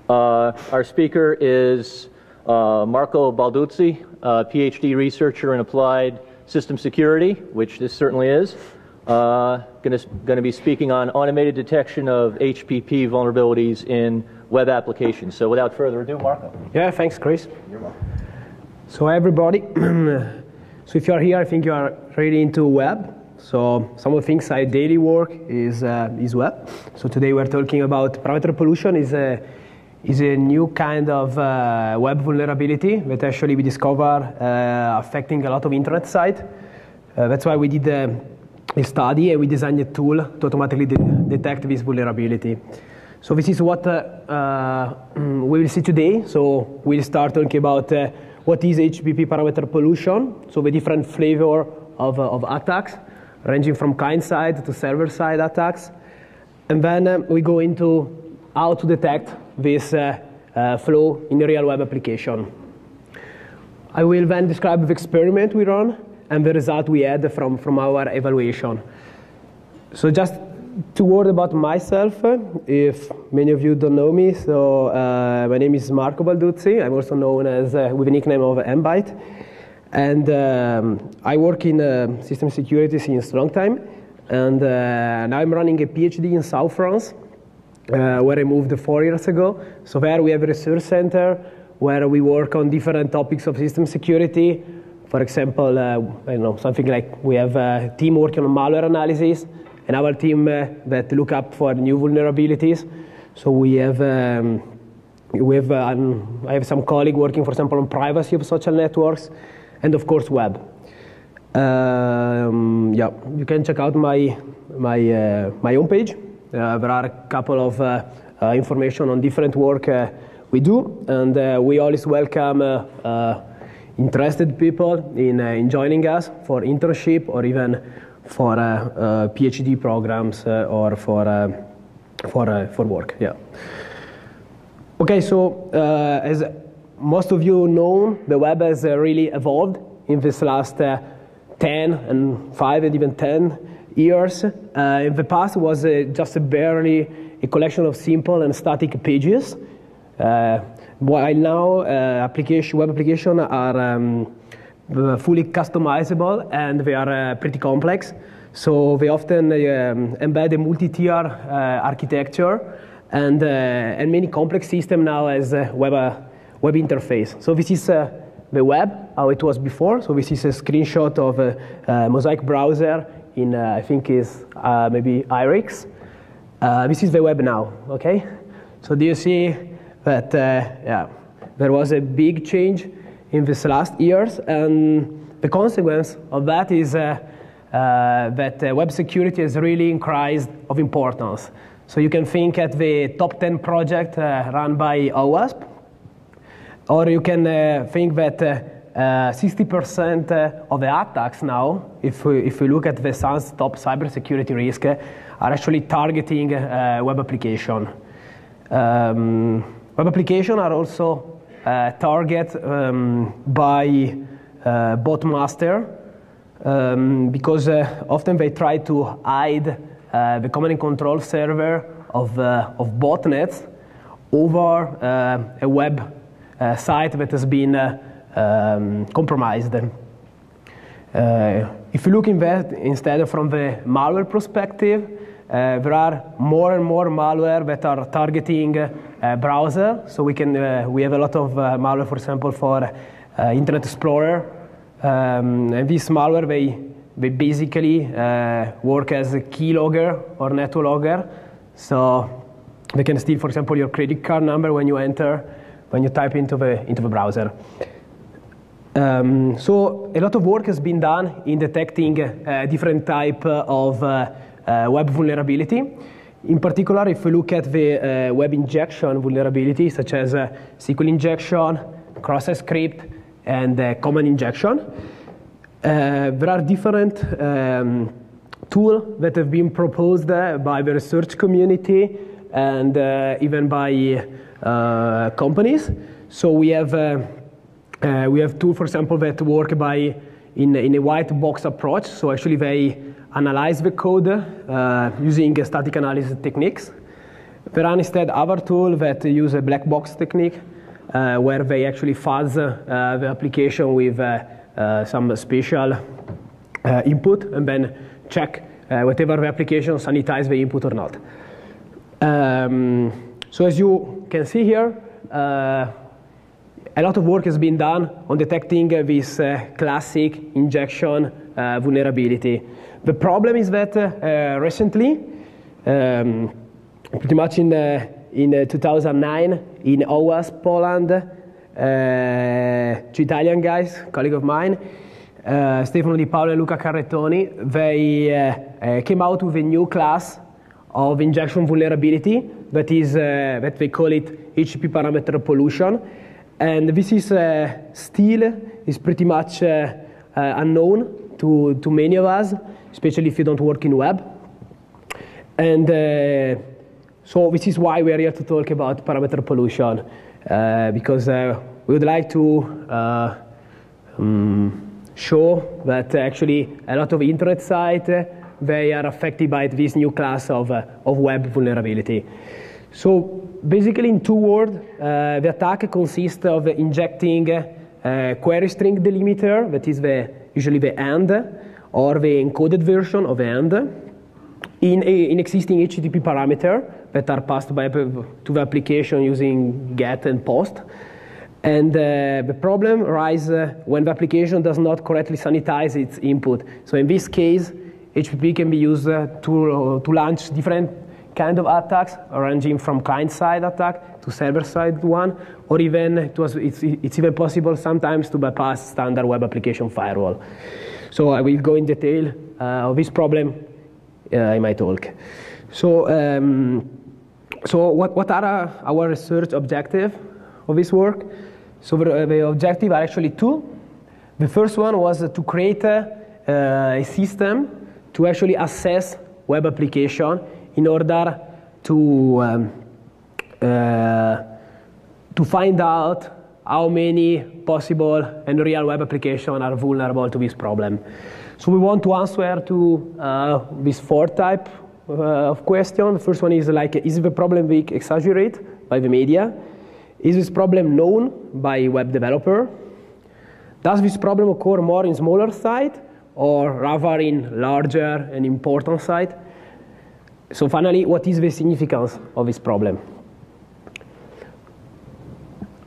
Our speaker is Marco Balduzzi, PhD researcher in applied system security, which this certainly is. Going to be speaking on automated detection of HPP vulnerabilities in web applications. So without further ado, Marco. Yeah, thanks, Chris. You're welcome. So everybody, so if you are here, I think you are really into web. So some of the things I daily work is web. So today we're talking about parameter pollution is a new kind of web vulnerability that actually we discover affecting a lot of internet sites. That's why we did a study and we designed a tool to automatically detect this vulnerability. So this is what we will see today. So we'll start talking about what is HPP parameter pollution, so the different flavor of attacks, ranging from client-side to server-side attacks. And then we go into how to detect this flow in a real web application. I will then describe the experiment we run and the result we had from our evaluation. So just 2 words about myself, if many of you don't know me. So my name is Marco Balduzzi. I'm also known as with the nickname of Mbite. And I work in system security since a long time. And now I'm running a PhD in South France, where I moved 4 years ago. So there we have a research center where we work on different topics of system security. For example, I don't know, something like we have a team working on malware analysis, and our team that look up for new vulnerabilities. So we have I have some colleagues working, for example, on privacy of social networks, and of course web. Yeah, you can check out my homepage. There are a couple of information on different work we do, and we always welcome interested people in joining us for internship or even for PhD programs or for work. Yeah. Okay, so as most of you know, the web has really evolved in this last 10 and 5 and even 10 years. In the past, it was just barely a collection of simple and static pages. While now, web applications are fully customizable and they are pretty complex. So they often embed a multi-tier architecture and many complex systems now as a web interface. So this is the web, how it was before. So this is a screenshot of a Mosaic browser in, I think is maybe IRIX. This is the web now, okay? So do you see that, yeah, there was a big change in these last years, and the consequence of that is that web security has really increased of importance. So you can think at the top 10 project run by OWASP, or you can think that 60% of the attacks now, if we look at the SANS top cybersecurity risk, are actually targeting web application. Web applications are also targeted by bot master because often they try to hide the command and control server of botnets over a web site that has been compromised. If you look in that instead from the malware perspective, there are more and more malware that are targeting browser. So we have a lot of malware, for example, for Internet Explorer. And this malware, they basically work as a keylogger or network logger. So they can steal, for example, your credit card number when you type into the browser. So a lot of work has been done in detecting different type of web vulnerability. In particular, if we look at the web injection vulnerability, such as SQL injection, cross-site script, and command injection, there are different tools that have been proposed by the research community and even by companies. So we have tools, for example, that work in a white box approach. So actually, they analyze the code using static analysis techniques. There are instead other tools that use a black box technique, where they actually fuzz the application with some special input and then check whatever the application sanitize the input or not. So as you can see here, a lot of work has been done on detecting this classic injection vulnerability. The problem is that recently, pretty much in 2009, in OWASP Poland, two Italian guys, colleague of mine, Stefano Di Paolo and Luca Carrettoni, they came out with a new class of injection vulnerability that is that they call it HPP parameter pollution, and this is still is pretty much unknown to many of us, especially if you don't work in web. And so this is why we are here to talk about parameter pollution, because we would like to show that actually a lot of internet sites they are affected by this new class of web vulnerability. So basically, in 2 words, the attack consists of injecting query string delimiter, that is usually the AND, or the encoded version of AND, in existing HTTP parameter that are passed to the application using GET and POST. And the problem arises when the application does not correctly sanitize its input. So in this case, HPP can be used to launch different kind of attacks, ranging from client-side attack to server-side one, or even it's even possible sometimes to bypass standard web application firewall. So I will go in detail of this problem in my talk. So, what are our research objectives of this work? So the objective are actually 2. The first one was to create a system to actually assess web application in order to find out how many possible and real web applications are vulnerable to this problem. So we want to answer to these 4 types of questions. The first one is like, is the problem being exaggerated by the media? Is this problem known by web developer? Does this problem occur more in smaller sites or rather in larger and important sites? So finally, what is the significance of this problem?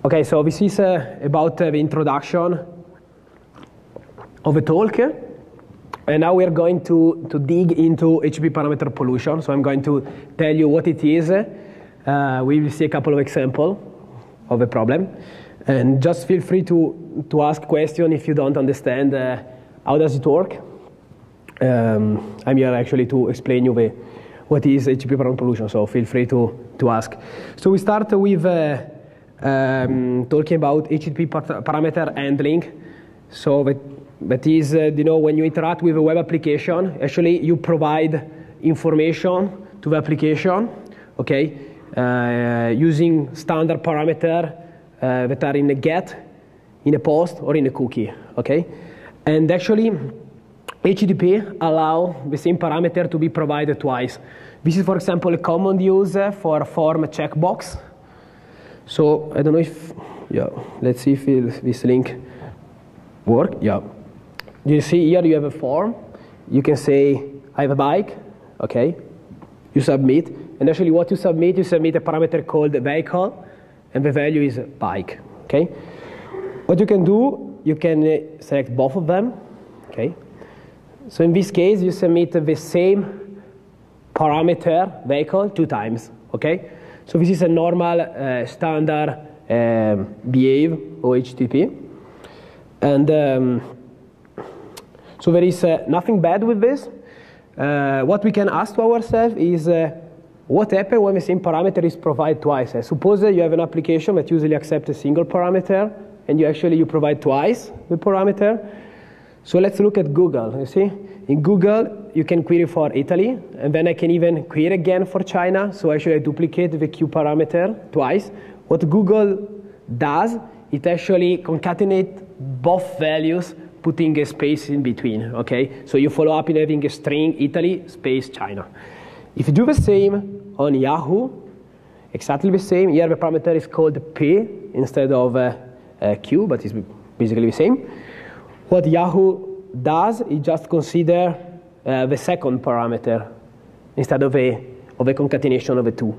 Okay, so this is about the introduction of the talk. And now we are going to dig into HPP parameter pollution. So I'm going to tell you what it is. We will see a couple of examples of the problem. And just feel free to ask questions if you don't understand how does it work. I'm here actually to explain you what is HPP parameter pollution, so feel free to ask. So we start with talking about HTTP parameter handling. So that is, when you interact with a web application, actually you provide information to the application, okay, using standard parameter that are in a GET, in a POST, or in a cookie, okay? And actually, HTTP allow the same parameter to be provided twice. This is, for example, a common use for form checkbox. So I don't know if, let's see if this link works. Yeah. You see here you have a form. You can say, I have a bike, okay? You submit. And actually what you submit a parameter called vehicle, and the value is bike, okay? What you can do, you can select both of them, okay? So in this case, you submit the same parameter, vehicle, 2 times, okay? So this is a normal standard behave or HTTP. And so there is nothing bad with this. What we can ask to ourselves is what happens when the same parameter is provided twice. Suppose you have an application that usually accepts a single parameter, and you provide twice the parameter. So let's look at Google. You see, in Google you can query for Italy, and then I can even query again for China. So actually I duplicate the Q parameter twice. What Google does, it actually concatenates both values, putting a space in between. Okay, so you follow up in having a string Italy space China. If you do the same on Yahoo, exactly the same. Here the parameter is called P instead of Q, but it's basically the same. What Yahoo does is just consider the second parameter instead of a concatenation of the two.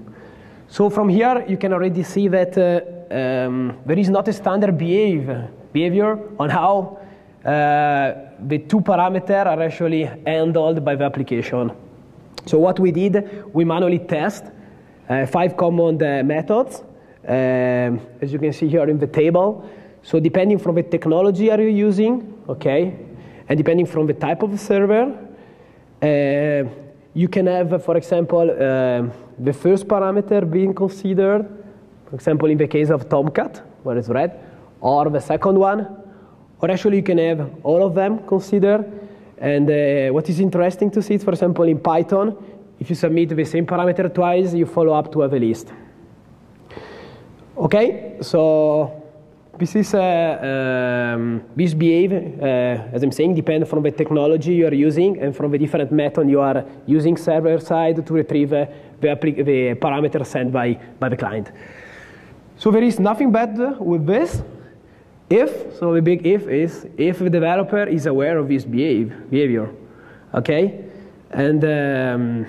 So from here, you can already see that there is not a standard behavior on how the two parameters are actually handled by the application. So what we did, we manually test 5 common methods, as you can see here in the table. So depending from the technology are you using, okay, and depending from the type of server, you can have, for example, the first parameter being considered, for example, in the case of Tomcat, where it's red, or the second one, or actually you can have all of them considered. And what is interesting to see is, for example, in Python, if you submit the same parameter twice, you follow up to have a list. Okay, so this is this behave, as I'm saying, depends from the technology you are using and from the different method you are using server side to retrieve the parameter sent by the client. So there is nothing bad with this. So the big if is if the developer is aware of this behavior, okay? And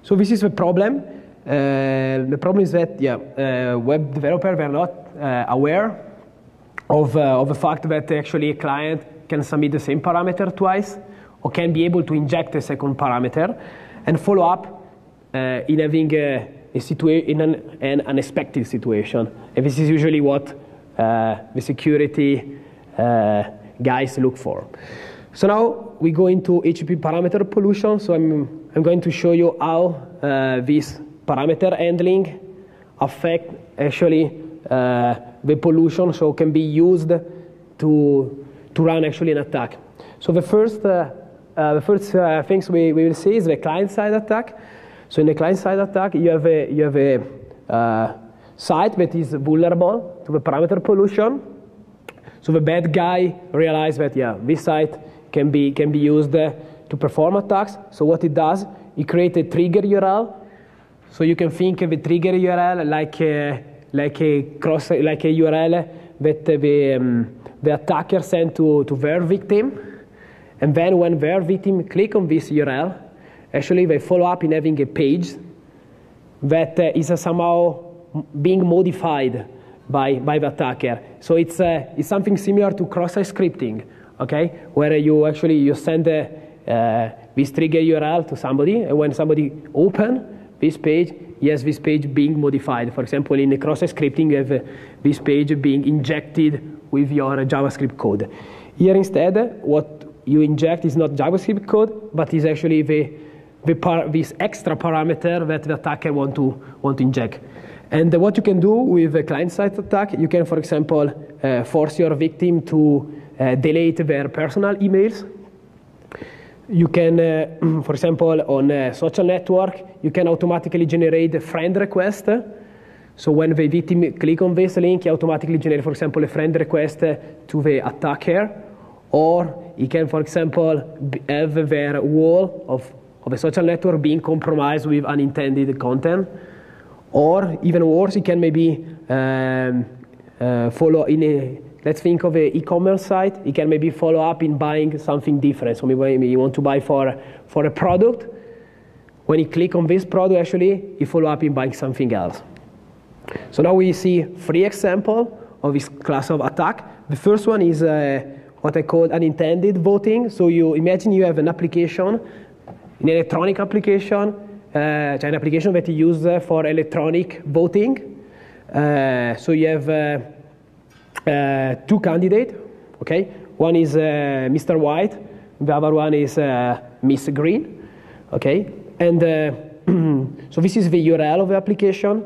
so this is the problem. The problem is that web developers were not aware of the fact that actually a client can submit the same parameter twice, or can be able to inject a second parameter and follow up in having in an unexpected situation. And this is usually what the security guys look for. So now we go into HPP parameter pollution. So I'm going to show you how this parameter handling affect actually the pollution, so can be used to run actually an attack. So the first things we will see is the client-side attack. So in the client-side attack, you have a site that is vulnerable to the parameter pollution. So the bad guy realized that this site can be used to perform attacks. So what it does, it creates a trigger URL. So you can think of a trigger URL like a URL that the attacker sent to their victim, and then when their victim click on this URL, actually they follow up in having a page that is somehow being modified by the attacker. So it's something similar to cross-site scripting, okay, where you send this trigger URL to somebody, and when somebody open this page, yes, this page being modified. For example, in the cross-site scripting, you have this page being injected with your JavaScript code. Here instead, what you inject is not JavaScript code, but is actually this extra parameter that the attacker want to inject. And what you can do with a client-side attack, you can, for example, force your victim to delete their personal emails. You can, for example, on a social network, you can automatically generate a friend request. So when the victim click on this link, you automatically generate, for example, a friend request to the attacker. Or you can, for example, have their wall of a social network being compromised with unintended content. Or even worse, you can maybe follow in a, let's think of an e-commerce site. You can maybe follow up in buying something different. So maybe you want to buy for a product. When you click on this product, actually, you follow up in buying something else. So now we see 3 examples of this class of attack. The first one is what I call unintended voting. So you imagine you have an application, an electronic application, an application that you use for electronic voting. So you have 2 candidates, okay? One is Mr. White, the other one is Miss Green, okay? And so this is the URL of the application,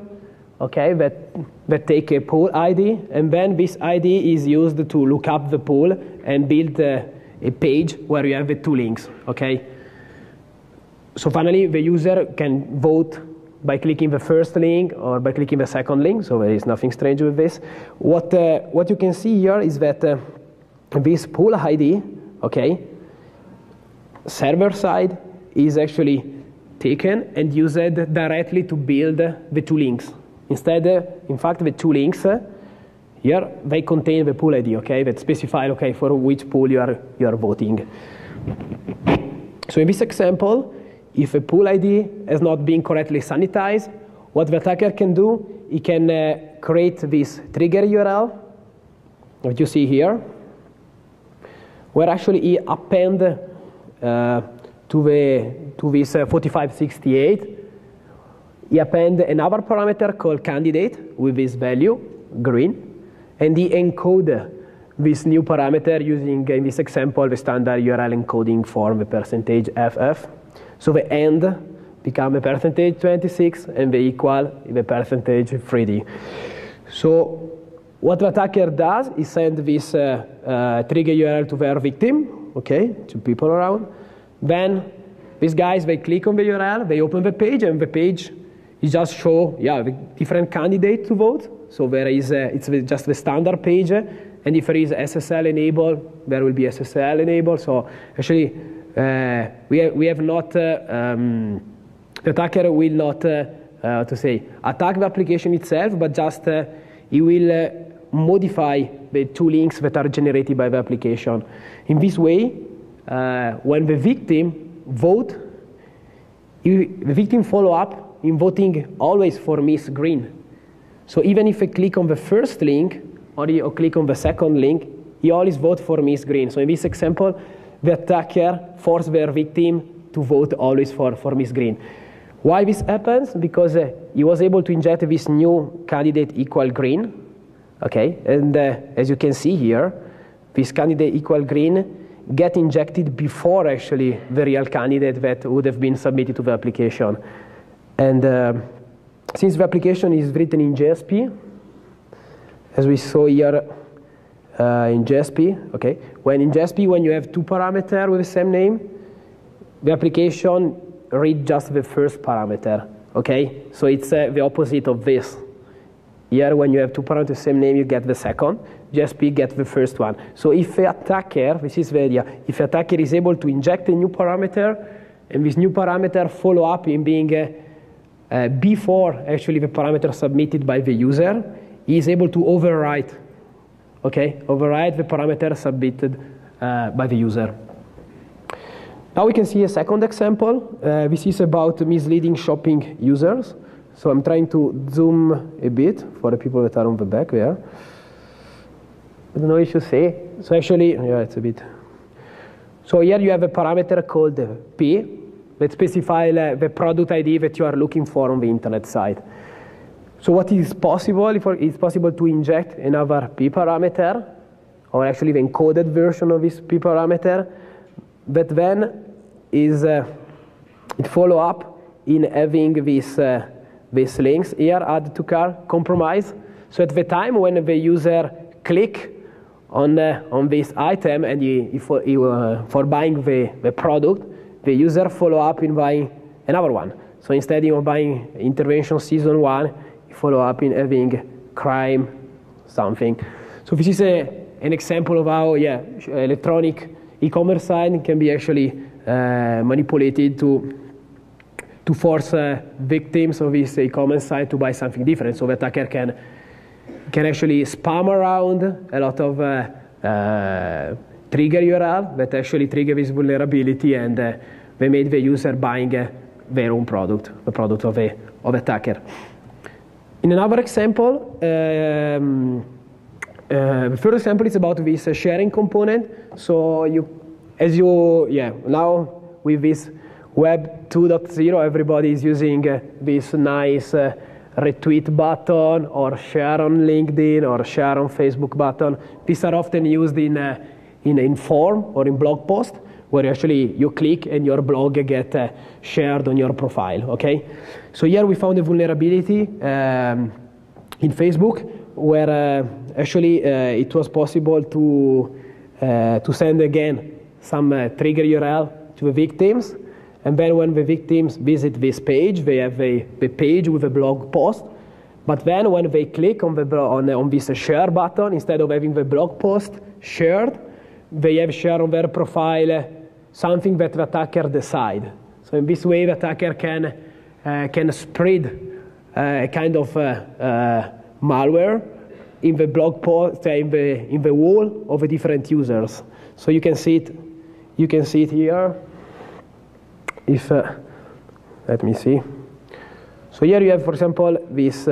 okay, that take a poll ID, and then this ID is used to look up the poll and build a page where you have the 2 links, okay? So finally, the user can vote by clicking the first link or by clicking the second link, so there is nothing strange with this. What you can see here is that this pool ID, okay, server side is actually taken and used directly to build the 2 links Instead, in fact, the two links here, they contain the pool ID, okay, that specify, okay, for which pool you are voting. So in this example, if a pool ID has not been correctly sanitized, what the attacker can do, he can create this trigger URL that you see here, where actually he append to this 4568, he append another parameter called candidate with this value, green, and he encode this new parameter using, in this example, the standard URL encoding form, the %FF. So the end become a %26, and the equal the %3D. So what the attacker does is send this trigger URL to their victim, okay, to people around. Then these guys, they click on the URL, they open the page, and the page is just show, the different candidates to vote. So there is, it's just the standard page, and if there is SSL enabled, there will be SSL enabled. So actually, we have not, the attacker will not, attack the application itself, but just he will modify the two links that are generated by the application. In this way, when the victim vote, the victim follow up in voting always for Miss Green. So even if I click on the first link or click on the second link, he always vote for Miss Green. So in this example, the attacker forced their victim to vote always for Miss Green. Why this happens? Because he was able to inject this new candidate equal green, okay? And as you can see here, this candidate equal green get injected before actually the real candidate that would have been submitted to the application. And since the application is written in JSP, as we saw here in JSP, okay, when you have two parameters with the same name, the application read just the first parameter, okay? So it's the opposite of this. Here, when you have two parameters with the same name, you get the second. JSP gets the first one. So if the attacker, this is the idea, if the attacker is able to inject a new parameter, and this new parameter follow up in being before actually the parameter submitted by the user, he is able to overwrite, okay? Overwrite the parameter submitted by the user. Now we can see a second example. This is about misleading shopping users. So I'm trying to zoom a bit for the people that are on the back there. I don't know if you see. So actually, yeah, it's a bit. So here you have a parameter called P that specifies the product ID that you are looking for on the internet site. So what is possible? It's possible to inject another P parameter, or actually the encoded version of this P parameter, that then is it follow up in having these links here, add to cart, compromise. So at the time when the user click on this item and for buying the product, the user follow up in buying another one. So instead of buying intervention season 1, you follow up in having crime something. So this is an example of how electronic e-commerce site can be actually manipulated to force victims of this e-commerce site to buy something different. So the attacker can actually spam around a lot of trigger URL that actually trigger this vulnerability, and they made the user buying their own product, the product of attacker. In another example, the first example is about this sharing component. So now with this Web 2.0, everybody is using this nice retweet button or share on LinkedIn or share on Facebook button. These are often used in form or in blog post, where actually you click and your blog get shared on your profile, okay? So here we found a vulnerability in Facebook where actually it was possible to send again some trigger URL to the victims, and then when the victims visit this page, they have the page with a blog post. But then when they click on this share button, instead of having the blog post shared, they have shared on their profile something that the attacker decide. So in this way, the attacker can spread a kind of malware in the blog post, in the wall of the different users. So you can see it. You can see it here. If let me see. So here you have, for example, this.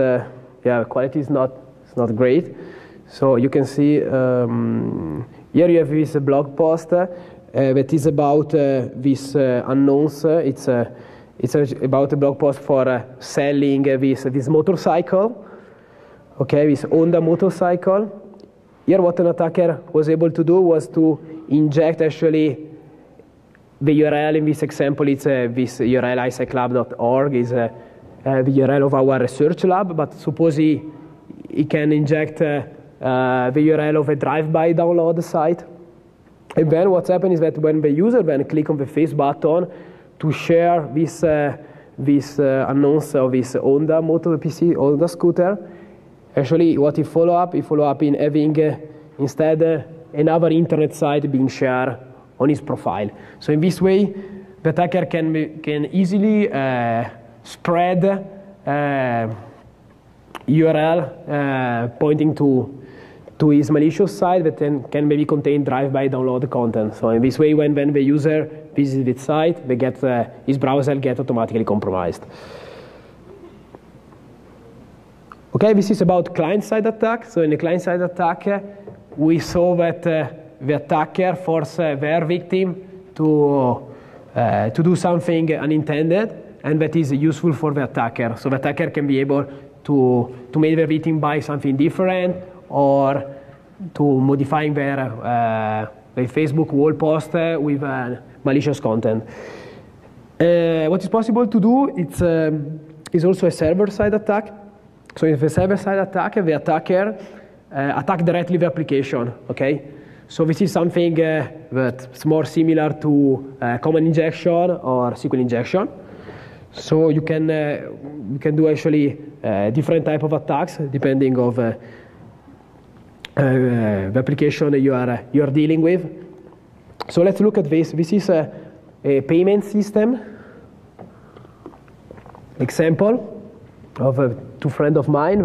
Quality is not great. So you can see here you have this blog post that is about this unknowns. It's about a blog post for selling this motorcycle. Okay, this Honda motorcycle. Here, what an attacker was able to do was to inject actually the URL in this example. It's this URL isaclab.org is the URL of our research lab. But suppose he can inject the URL of a drive-by download site. And then what's happened is that when the user then click on the face button to share this announce of this Honda motor PC, Honda scooter, actually what he follow up in having instead another internet site being shared on his profile. So in this way, the attacker can easily spread URL pointing to his malicious site that then can maybe contain drive-by download content. So in this way, when the user visits the site, they get his browser gets automatically compromised. Okay, this is about client-side attack. So in the client-side attack, we saw that the attacker forced their victim to do something unintended, and that is useful for the attacker. So the attacker can be able to make the victim buy something different, or to modifying their Facebook wall post with malicious content. What is possible to do is also a server-side attack. So in the server-side attack, the attacker attack directly the application. Okay, so this is something that's more similar to command injection or SQL injection. So you can do actually different type of attacks depending of the application you are dealing with. So let's look at this. This is a payment system example of two friends of mine.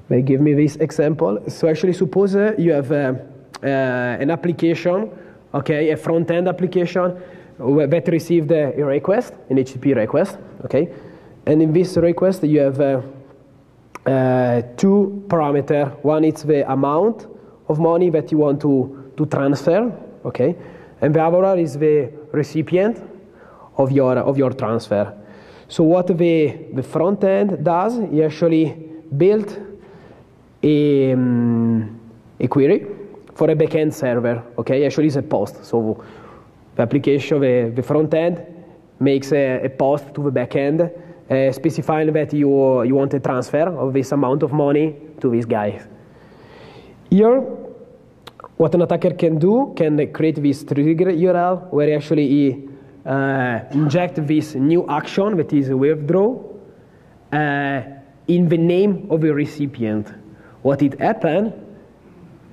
They give me this example. So actually, suppose you have an application, okay, a front-end application that received a request, an HTTP request, okay, and in this request you have two parameters. One is the amount of money that you want to transfer, okay, and the other one is the recipient of your transfer. So what the front end does, it actually built a query for a backend server, okay, actually it's a post. So the application, the front end makes a post to the backend specifying that you want a transfer of this amount of money to this guy. Here, what an attacker can do, can create this trigger URL where actually he inject this new action that is withdraw in the name of the recipient. What it happened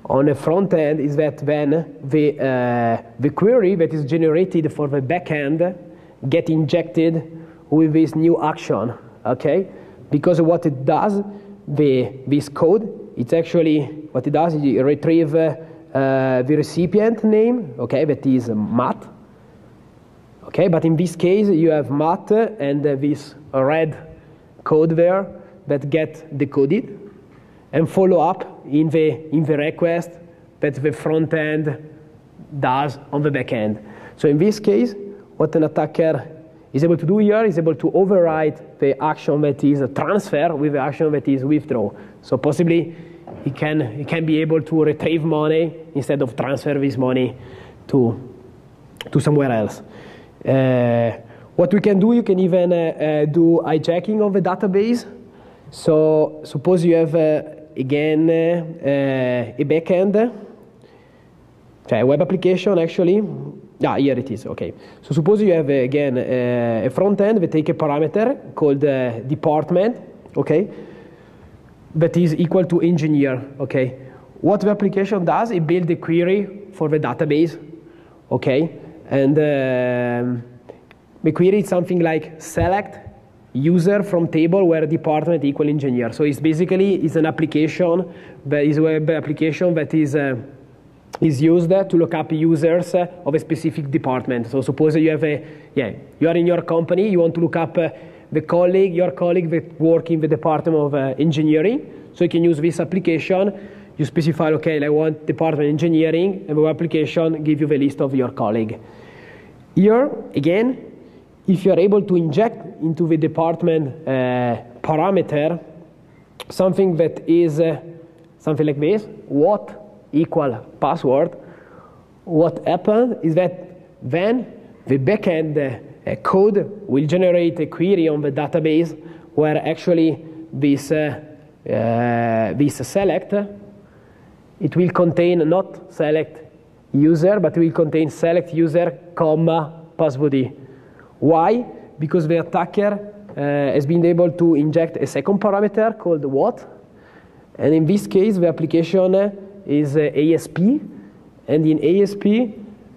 on the front end is that then the query that is generated for the backend get injected with this new action, okay? Because what it does, this code, it's actually, what it does is it retrieve the recipient name, okay, that is Matt, okay? But in this case, you have Matt and this red code there that get decoded and follow up in the request that the front end does on the back end. So in this case, what an attacker is able to do here is able to override the action that is a transfer with the action that is withdraw. So possibly he can be able to retrieve money instead of transfer this money to somewhere else. What we can do, you can even do hijacking of the database. So suppose you have again a backend, a web application actually. Here it is, okay. So suppose you have again a front end that take a parameter called department, okay, that is equal to engineer, okay. What the application does, it builds a query for the database, okay, and the query is something like select user from table where department equal engineer. So it's basically an application that is a web application that is used to look up users of a specific department. So suppose you have you are in your company, you want to look up your colleague that work in the department of engineering. So you can use this application. You specify, okay, I want department engineering, and the web application give you the list of your colleague. Here, again, if you are able to inject into the department parameter something that is something like this, what equal password, what happens is that then the backend code will generate a query on the database where actually this select, it will contain not select user, but it will contain select user, comma, password. Why? Because the attacker has been able to inject a second parameter called what, and in this case the application is ASP, and in ASP,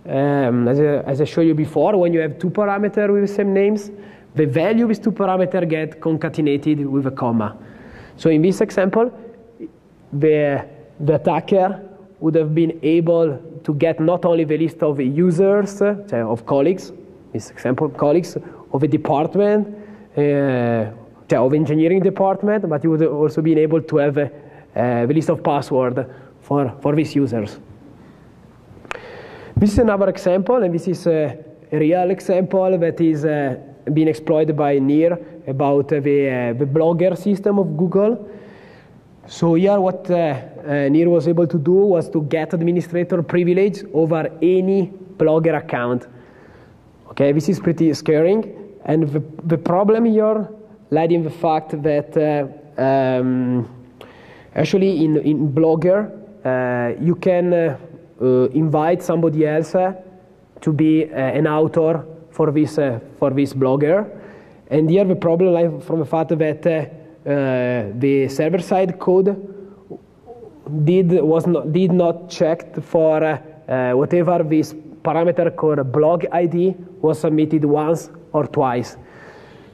as I showed you before, when you have two parameters with the same names, the value of these two parameters get concatenated with a comma. So in this example, the attacker would have been able to get not only the list of users, of colleagues, this example, colleagues of a department, of engineering department, but he would also been able to have the list of password for these users. This is another example, and this is a real example that is being exploited by Nir about the blogger system of Google. So here what Nir was able to do was to get administrator privilege over any blogger account. Okay, this is pretty scaring, and the problem here lied in the fact that actually in Blogger you can invite somebody else to be an author for this blogger, and here the problem lies from the fact that the server-side code did not check for whatever this parameter called blog ID was submitted once or twice.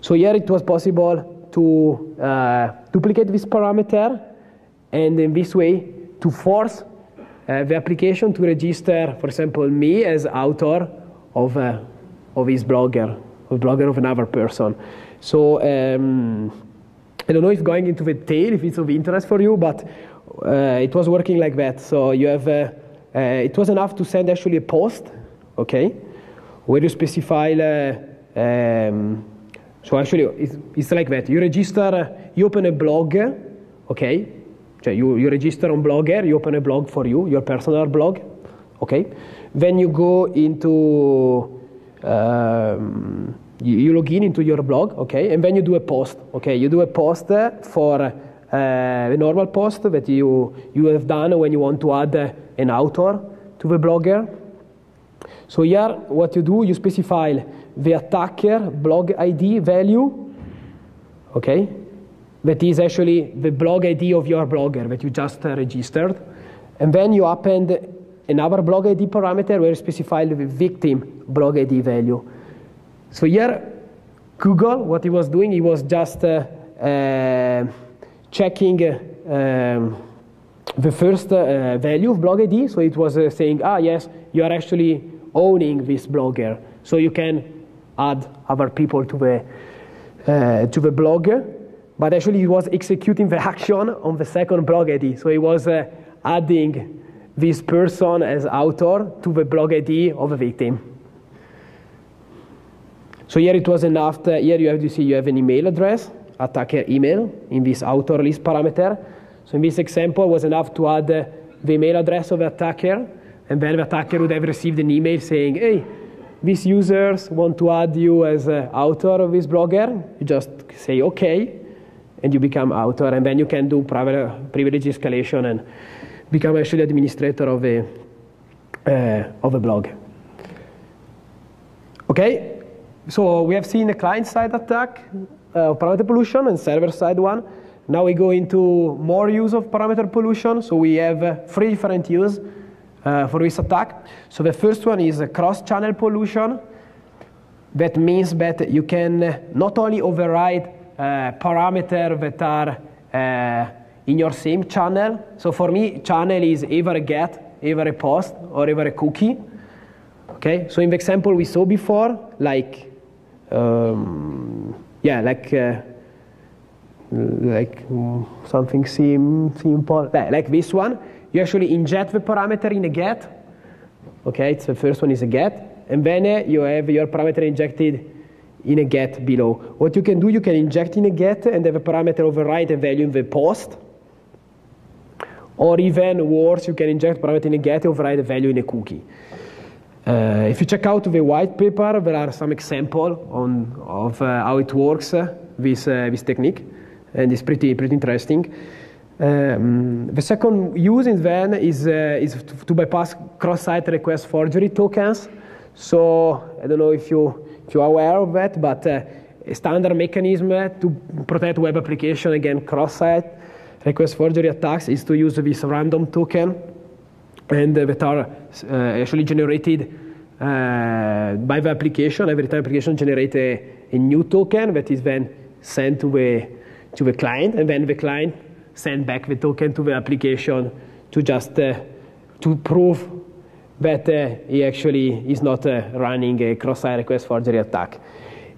So here it was possible to duplicate this parameter, and in this way to force the application to register, for example, me as author of his blogger, of another person. So I don't know if going into the detail, if it's of interest for you, but it was working like that. So you have, it was enough to send actually a post, okay, where you specify, so actually it's like that. You register, you open a blog, okay, so you register on Blogger, you open a blog for you, your personal blog, okay. Then you go into, you log in into your blog, okay, and then you do a post, okay. You do a post for a normal post that you have done when you want to add an author to the blogger. So here, what you do, you specify the attacker blog ID value, okay, that is actually the blog ID of your blogger that you just registered, and then you append another blog ID parameter where you specify the victim blog ID value. So here, Google, what he was doing, he was just checking the first value of blog ID. So it was saying, yes, you are actually owning this blogger. So you can add other people to the blogger. But actually, he was executing the action on the second blog ID. So he was adding this person as author to the blog ID of a victim. So here it was enough. Here you have to see you have an email address, attacker email, in this author list parameter. So in this example, it was enough to add the email address of the attacker, and then the attacker would have received an email saying, hey, these users want to add you as author of this blogger. You just say okay, and you become author, and then you can do privilege escalation and become actually administrator of a blog. Okay. So we have seen a client-side attack, parameter pollution, and server-side one. Now we go into more use of parameter pollution. So we have 3 different use for this attack. So the first one is cross-channel pollution. that means that you can not only override parameters that are in your same channel. So for me, channel is either a get, either a post, or either a cookie. Okay. So in the example we saw before, like something simple, like this one, you actually inject the parameter in a get. Okay, the first one is a get, and then you have your parameter injected in a get below. What you can do, you can inject in a get and have a parameter override a value in the post. Or even worse, you can inject parameter in a get and override a value in a cookie. If you check out the white paper, there are some examples of how it works, this technique, and it's pretty interesting. The second use in then is to bypass cross-site request forgery tokens. So I don't know if you're aware of that, but a standard mechanism to protect web application against cross-site request forgery attacks is to use this random token, and that are actually generated by the application. Every time application generates a new token that is then sent to the client, and then the client send back the token to the application to just to prove that he actually is not running a cross-site request forgery attack.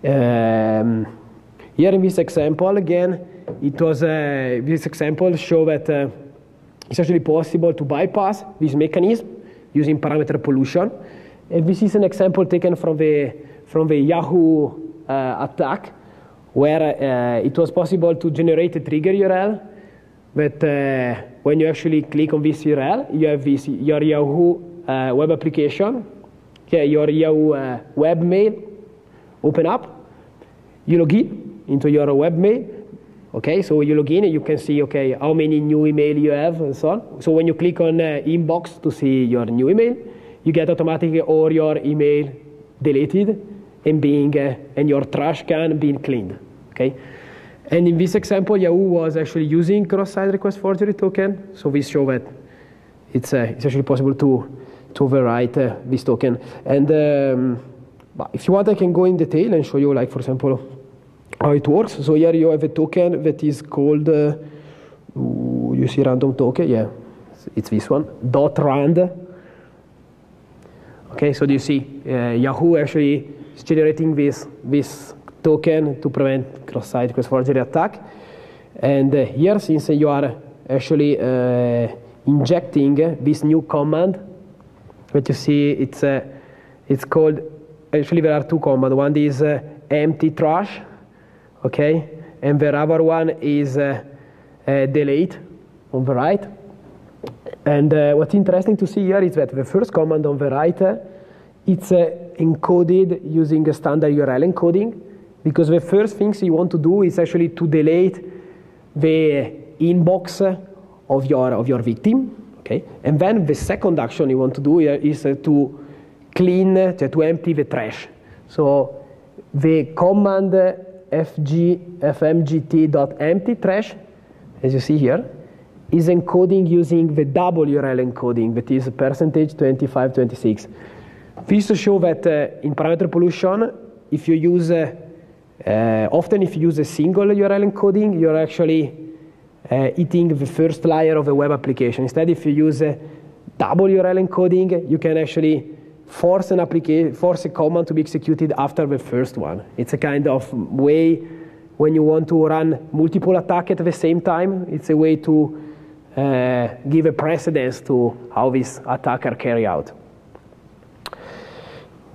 Here in this example, again, this example show that it's actually possible to bypass this mechanism using parameter pollution. And this is an example taken from the Yahoo attack, where it was possible to generate a trigger URL that when you actually click on this URL, you have your Yahoo web application, okay, your Yahoo webmail open up. You log into your webmail. Okay, so you log in and you can see, okay, how many new email you have and so on. So when you click on inbox to see your new email, you get automatically all your email deleted and your trash can being cleaned. Okay, and in this example, Yahoo was actually using cross-site request forgery token. So this shows that it's actually possible to overwrite this token. And if you want, I can go in detail and show you, like, for example, how it works. So here you have a token that is called, you see random token? Yeah, it's this one, .rand. Okay, so do you see Yahoo actually is generating this token to prevent cross-site request forgery attack. And here, since you are actually injecting this new command, that you see, it's called, actually there are two commands. One is empty trash, okay, and the other one is delete on the right. And what's interesting to see here is that the first command on the right, it's encoded using a standard URL encoding, because the first things you want to do is actually to delete the inbox of your victim, okay, and then the second action you want to do is to clean, to empty the trash. So the command fmgt.empty trash, as you see here, is encoding using the double URL encoding, that is %2526. This to show that in parameter pollution, if you use often if you use a single URL encoding, you're actually eating the first layer of a web application. Instead, if you use a double URL encoding, you can actually force a command to be executed after the first one. It's a kind of way when you want to run multiple attacks at the same time. It's a way to give a precedence to how this attack are carried out.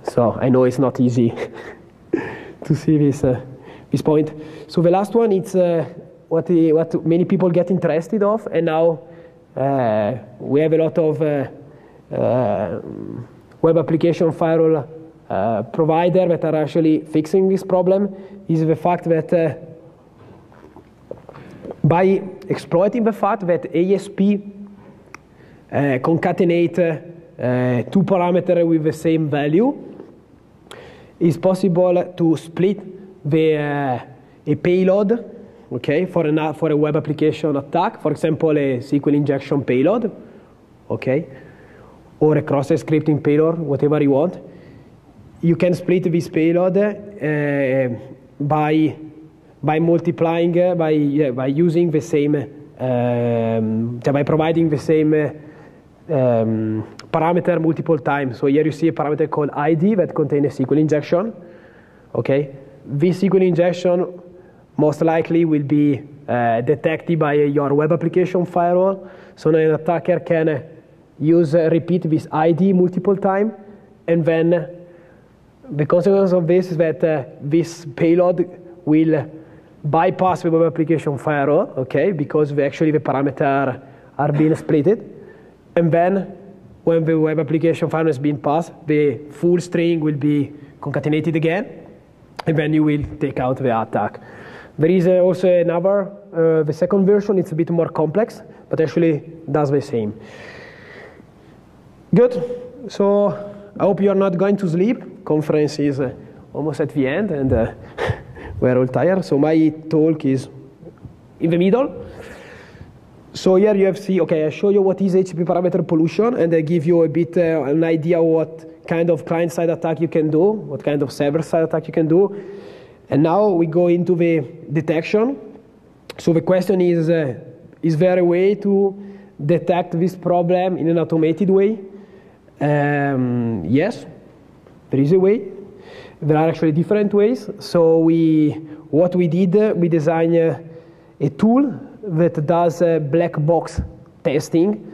So I know it's not easy to see this point. So the last one, it's what many people get interested of, and now we have a lot of web application firewall providers that are actually fixing this problem, is the fact that by exploiting the fact that ASP concatenate two parameters with the same value, it's possible to split a payload, okay, for a web application attack, for example, a SQL injection payload, okay, or a cross-site scripting payload, whatever you want, you can split this payload by multiplying by using the same by providing the same parameter multiple times. So here you see a parameter called ID that contains a SQL injection. Okay, this SQL injection most likely will be detected by your web application firewall. So now an attacker can repeat this ID multiple times, and then the consequence of this is that this payload will bypass the web application firewall, okay, because the parameters are being splitted. And then when the web application firewall has been passed, the full string will be concatenated again, and then you will take out the attack. There is also another, the second version, it's a bit more complex, but actually does the same. Good. So I hope you're not going to sleep. Conference is almost at the end, and we're all tired. So my talk is in the middle. So here you have I show you what is HPP parameter pollution, and I give you a bit an idea what kind of client-side attack you can do, what kind of server-side attack you can do. And now we go into the detection. So the question is there a way to detect this problem in an automated way? Yes, there is a way. There are actually different ways. So we designed a tool that does black box testing.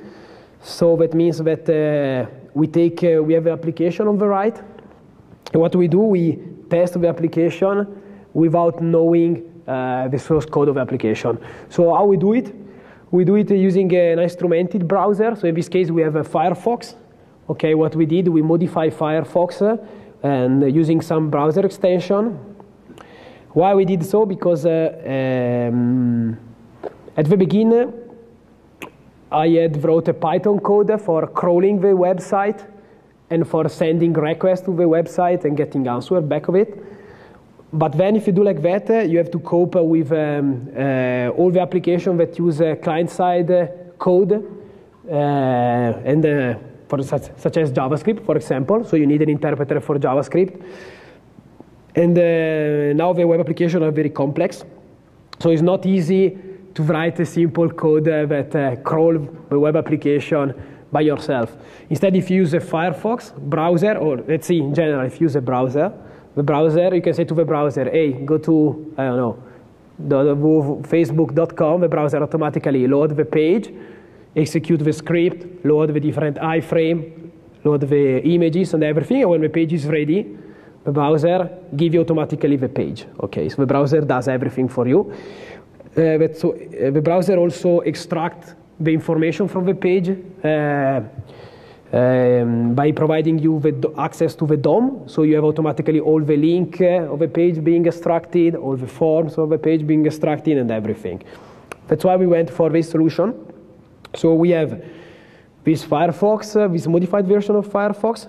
So that means that we have an application on the right, and what we do, we test the application without knowing the source code of the application. So how we do it? We do it using an instrumented browser. So in this case, we have a Firefox. Okay, what we did, we modify Firefox and using some browser extension. Why we did so? Because at the beginning, I had wrote a Python code for crawling the website and for sending requests to the website and getting answer back of it. But then if you do like that, you have to cope with all the applications that use client-side code such as JavaScript, for example. So you need an interpreter for JavaScript. And now the web applications are very complex. So it's not easy to write a simple code that crawl the web application by yourself. Instead, if you use a Firefox browser, or let's see, in general, if you use a browser, you can say to the browser, hey, go to, I don't know, facebook.com, the browser automatically load the page, execute the script, load the different iframe, load the images and everything, and when the page is ready, the browser gives you automatically the page. Okay, so the browser does everything for you. The browser also extracts the information from the page by providing you the access to the DOM, so you have automatically all the link of the page being extracted, all the forms of the page being extracted, and everything. That's why we went for this solution. So we have this Firefox, this modified version of Firefox.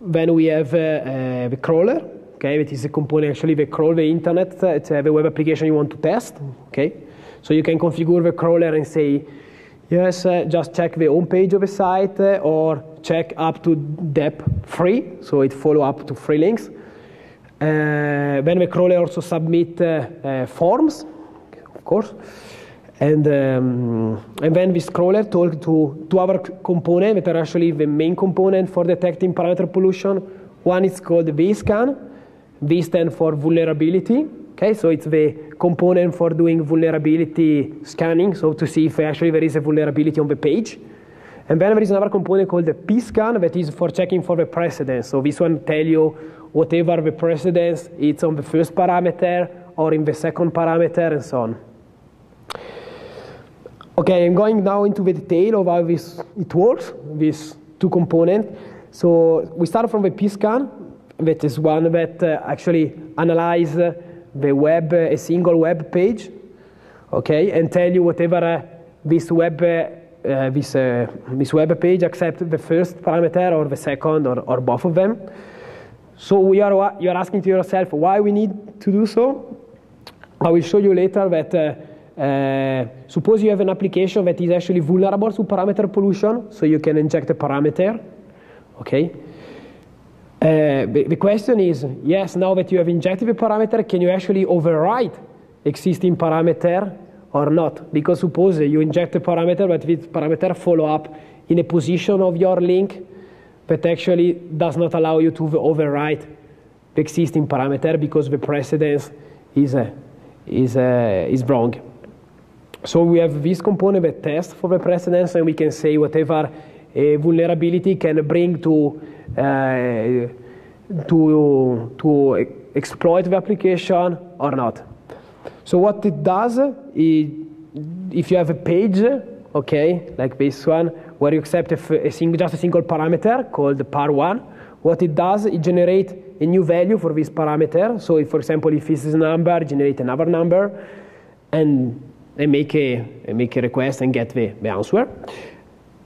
Then we have the crawler. Okay, it is a component actually that crawls the internet. It's the web application you want to test. Okay, so you can configure the crawler and say, yes, just check the home page of the site, or check up to depth 3, so it follow up to 3 links. Then the crawler also submit forms, of course, and then this crawler talk to other components that are actually the main component for detecting parameter pollution. One is called vscan. V stands for vulnerability. Okay, so it's the component for doing vulnerability scanning, so to see if actually there is a vulnerability on the page. And then there is another component called the pscan that is for checking for the precedence. So this one tells you whatever the precedence is on the first parameter or in the second parameter and so on. Okay, I'm going now into the detail of how it works, these two components. So we start from the pscan, that is one that actually analyzes the web, a single web page, okay, and tell you whatever this web page accepts the first parameter or the second or both of them. So you're asking to yourself why we need to do so. I will show you later that suppose you have an application that is actually vulnerable to parameter pollution, so you can inject a parameter, okay. The question is, yes, now that you have injected the parameter, can you actually override existing parameter or not? Because suppose you inject a parameter, but this parameter follow up in a position of your link that actually does not allow you to override the existing parameter because the precedence is wrong. So we have this component that tests for the precedence, and we can say whatever a vulnerability can bring to exploit the application or not. So what it does is, if you have a page, okay, like this one, where you accept just a single parameter called par1, what it does, it generates a new value for this parameter. So if, for example, if this is a number, generate another number, and make a request and get the answer.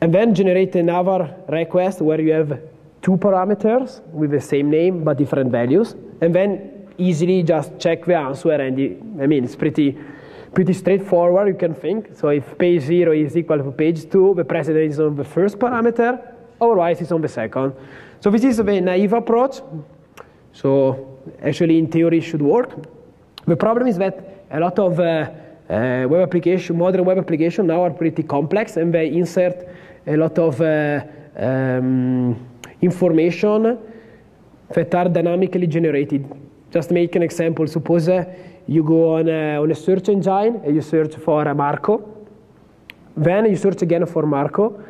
And then generate another request where you have two parameters with the same name but different values, and then easily just check the answer. And it's pretty straightforward, you can think. So if page 0 is equal to page 2, the precedence is on the first parameter, otherwise it's on the second. So this is a naive approach. So actually, in theory, it should work. The problem is that a lot of modern web applications now are pretty complex, and they insert a lot of information that are dynamically generated. Just to make an example, suppose you go on a search engine and you search for Marco. Then you search again for Marco.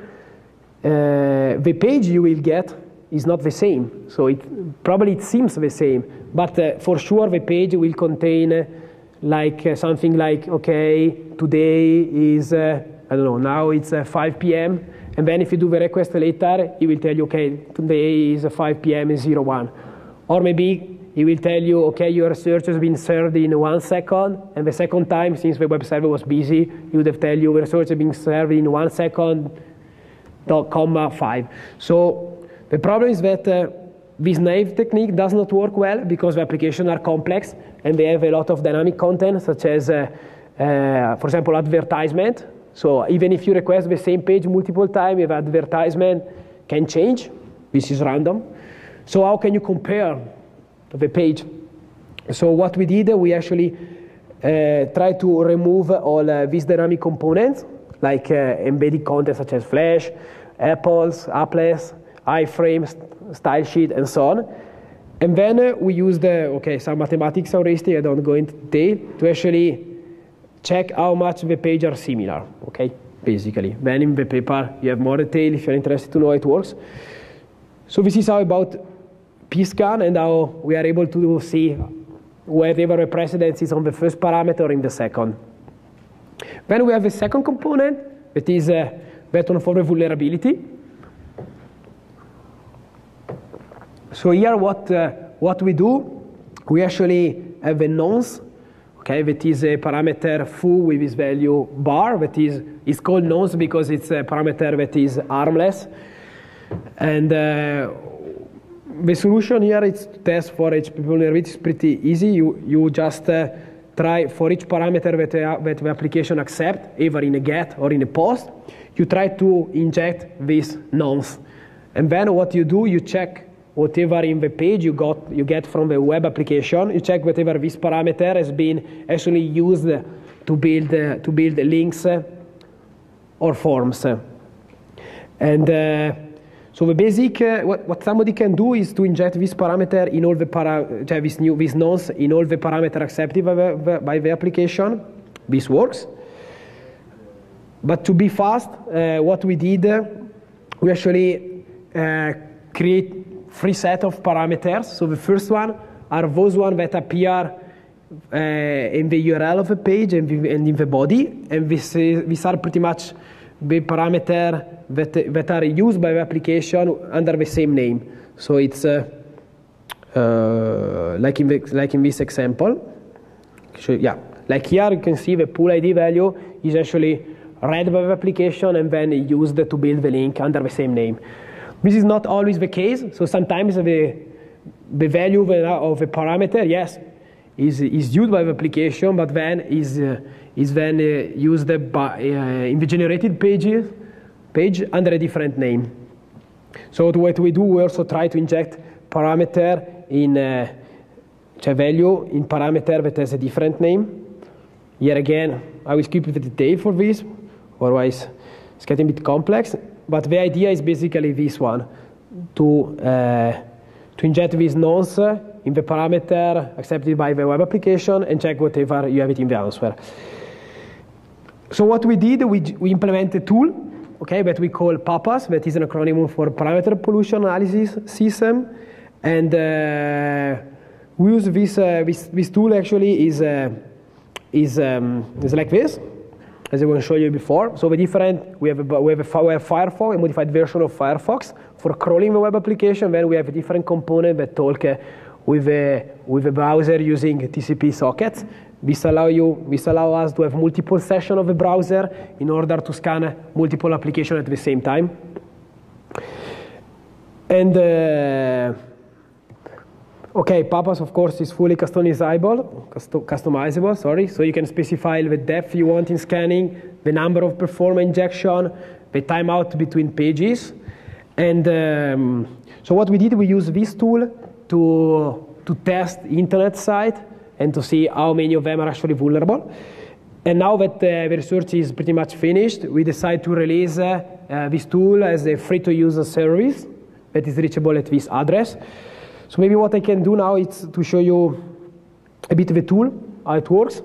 The page you will get is not the same. So it seems the same, but for sure the page will contain something like, okay, today is, I don't know, now it's 5 p.m. And then if you do the request later, it will tell you, okay, today is 5 p.m. is 01. Or maybe it will tell you, okay, your search has been served in 1 second, and the second time, since the web server was busy, it would have tell you the search has been served in 1 second, comma 5. So the problem is that this naive technique does not work well because the applications are complex and they have a lot of dynamic content, such as, for example, advertisement. So even if you request the same page multiple times, if advertisement can change, this is random. So how can you compare the page? So what we did, we actually tried to remove all these dynamic components, like embedded content such as Flash, apples, applets, iframes, style sheet, and so on. And then we used some mathematics heuristic, I don't go into detail, to actually check how much the pages are similar, okay, basically. Then in the paper, you have more detail if you're interested to know how it works. So this is how about pscan and how we are able to see whether the precedence is on the first parameter or in the second. Then we have a second component that is that one for the vulnerability. So here what we do, we actually have a nonce, okay, that is a parameter foo with this value bar, that is called nonce because it's a parameter that is harmless. And the solution here is to test for HPP vulnerability. It's pretty easy. You just try for each parameter that the application accepts, either in a get or in a post, you try to inject this nonce. And then what you do, you check whatever in the page you get from the web application. You check whatever this parameter has been actually used to build links or forms. And so the basic, what somebody can do is to inject this parameter in all the this nonce in all the parameter accepted by the application. This works. But to be fast, what we did, we actually create 3 sets of parameters. So the first one are those ones that appear in the URL of the page and in the body, and these are pretty much the parameter that are used by the application under the same name. So it's like in this example. So yeah, like here you can see the pool ID value is actually read by the application and then used to build the link under the same name. This is not always the case. So sometimes the value of a parameter, yes, is used by the application, but then is then used in the generated page under a different name. So what we do, we also try to inject parameter in value in parameter that has a different name. Here again, I will skip the detail for this, otherwise it's getting a bit complex. But the idea is basically this one, to inject these nonce in the parameter accepted by the web application and check whatever you have it in the answer. So what we did, we implemented a tool, okay, that we call PAPAS, that is an acronym for Parameter Pollution Analysis System, and we use this tool actually is like this, as I will show you before. So we have Firefox, a modified version of Firefox for crawling the web application. Then we have a different component that talk with a browser using TCP sockets. This allow us to have multiple sessions of the browser in order to scan multiple applications at the same time. And okay, PAPAS of course is fully customizable. Sorry, so you can specify the depth you want in scanning, the number of performance injection, the timeout between pages, and so what we did, we used this tool to test internet site and to see how many of them are actually vulnerable. And now that the research is pretty much finished, we decided to release this tool as a free-to-use service that is reachable at this address. So maybe what I can do now is to show you a bit of the tool, how it works.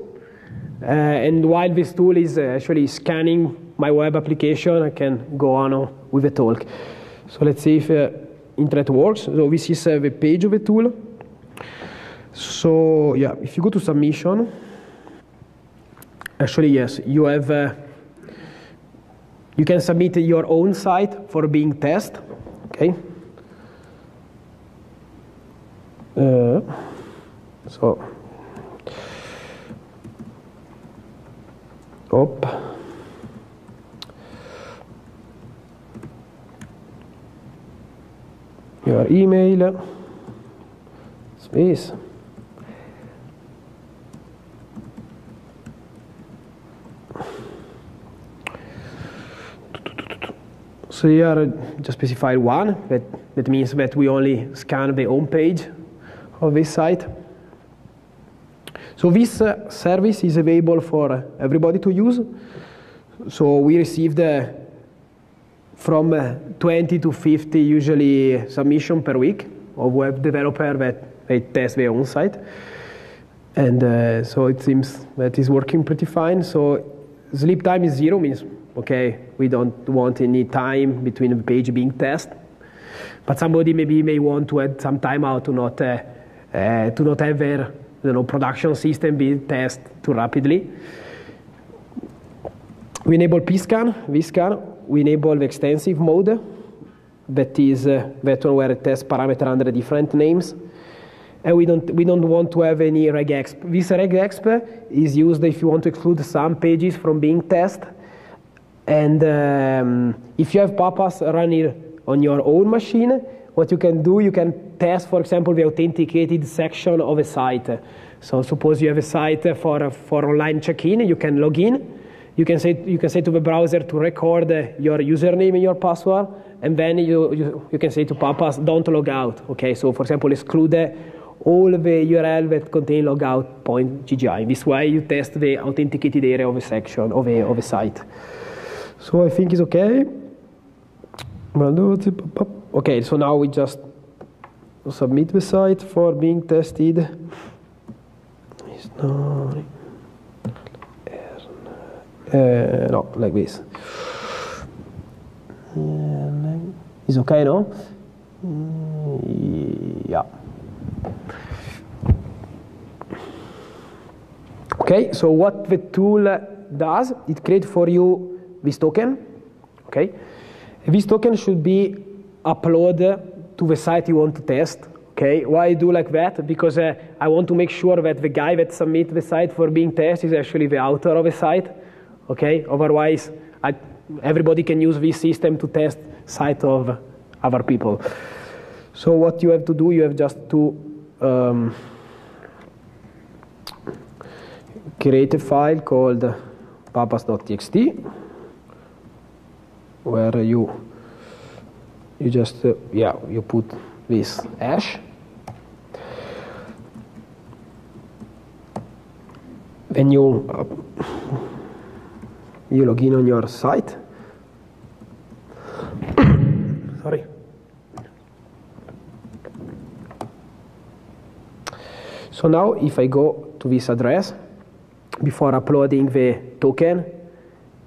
And while this tool is actually scanning my web application, I can go on with the talk. So let's see if internet works. So this is the page of the tool. So yeah, if you go to submission, actually yes, you have you can submit your own site for being tested. Okay. So your email, space. So here just specify one, that means that we only scan the home page of this site. So this service is available for everybody to use. So we received from 20 to 50 usually submission per week of web developer that they test their own site. And so it seems that is working pretty fine. So sleep time is 0, means, okay, we don't want any time between the page being tested. But somebody maybe may want to add some time out to not have their production system be tested too rapidly. We enable pscan, vscan. We enable the extensive mode, that is that one where it tests parameter under different names. And we don't want to have any regexp. This regexp is used if you want to exclude some pages from being tested. And if you have PAPAS running on your own machine, what you can do, you can test, for example, the authenticated section of a site. So suppose you have a site for online check-in, you can log in. You can say to the browser to record your username and your password, and then you can say to PAPAS, don't log out. Okay, so for example, exclude all the URL that contain logout.ggi. This way you test the authenticated area of a section of a site. So I think it's okay. Okay, so now we just submit the site for being tested. No, like this. It's okay, no? Yeah. Okay, so what the tool does, it creates for you this token. Okay, this token should be uploaded to the site you want to test. Okay, why I do like that? Because I want to make sure that the guy that submits the site for being tested is actually the author of the site. Okay, otherwise everybody can use this system to test site of other people. So what you have to do, you have just to create a file called papas.txt, where you just you put this hash. When you log in on your site. Sorry. So now if I go to this address, before uploading the token,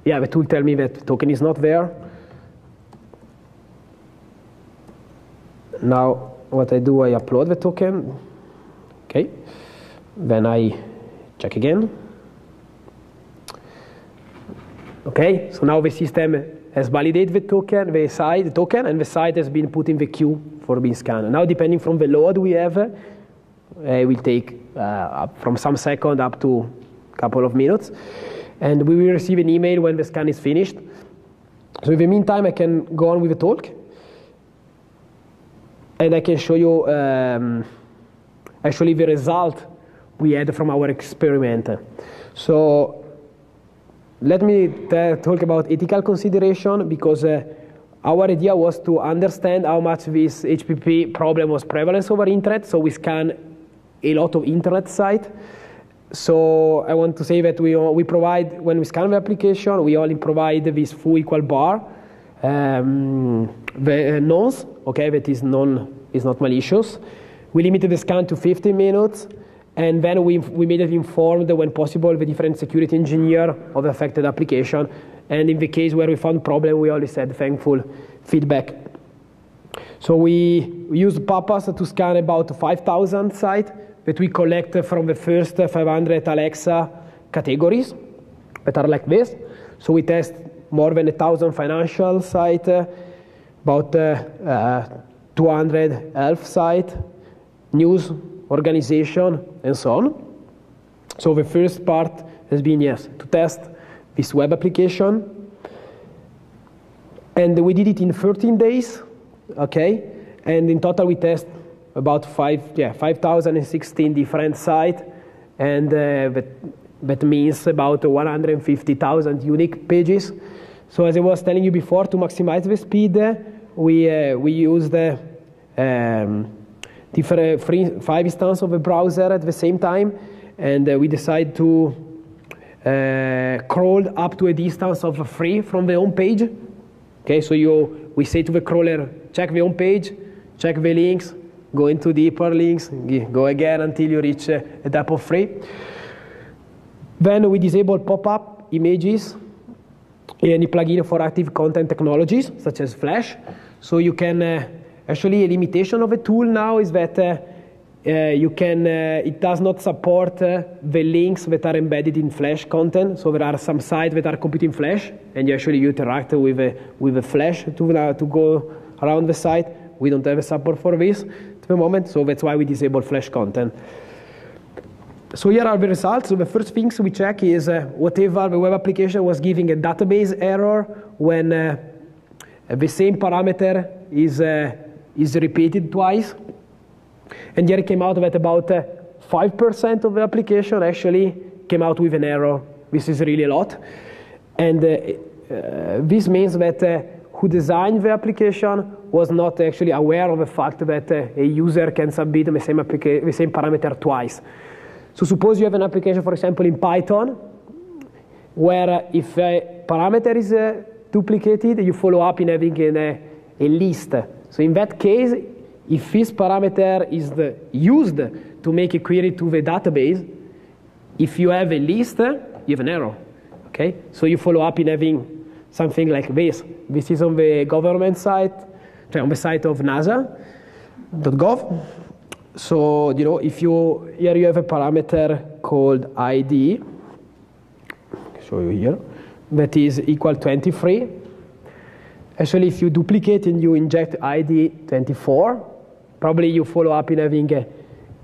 the tool tells me that the token is not there. Now what I do, I upload the token. Okay. Then I check again. Okay, so now the system has validated the token, and the site has been put in the queue for being scanned. Now, depending from the load we have, it will take from some second up to a couple of minutes, and we will receive an email when the scan is finished. So in the meantime, I can go on with the talk, and I can show you actually the result we had from our experiment. So let me talk about ethical consideration, because our idea was to understand how much this HPP problem was prevalent over internet. So we scan a lot of internet sites. So I want to say that we provide, when we scan the application, we only provide this full equal bar, the nonce, okay, that is not malicious. We limited the scan to 15 minutes. And then we immediately informed, when possible, the different security engineer of the affected application. And in the case where we found problem, we always had thankful feedback. So we used PAPAS to scan about 5,000 sites that we collect from the first 500 Alexa categories that are like this. So we test more than 1,000 financial sites, about 200 health sites, news, organization, and so on. So the first part has been, to test this web application. And we did it in 13 days, okay? And in total we test about 5,016 different sites, and that means about 150,000 unique pages. So as I was telling you before, to maximize the speed, we used different 5 instances of a browser at the same time, and we decided to crawl up to a distance of 3 from the home page. Okay, so we say to the crawler, check the home page, check the links, go into deeper links, go again until you reach a depth of 3. Then we disable pop-up images, any plugin for active content technologies, such as Flash. So you can actually, a limitation of a tool now is that it does not support the links that are embedded in Flash content. So there are some sites that are computing Flash, and you interact with a Flash to go around the site. We don't have a support for this at the moment, so that's why we disable Flash content. So here are the results. So the first things we check is whatever the web application was giving a database error when the same parameter is repeated twice. And here it came out that about 5% of the application actually came out with an error. This is really a lot. And this means that who designed the application was not actually aware of the fact that a user can submit the same parameter twice. So suppose you have an application, for example, in Python, where if a parameter is duplicated, you follow up in having a list. So in that case, if this parameter is used to make a query to the database, if you have a list, you have an error. Okay? So you follow up in having something like this. This is on the government site, on the site of nasa.gov. So, if here you have a parameter called ID, I'll show you here, that is equal 23. Actually, if you duplicate and you inject ID 24, probably you follow up in having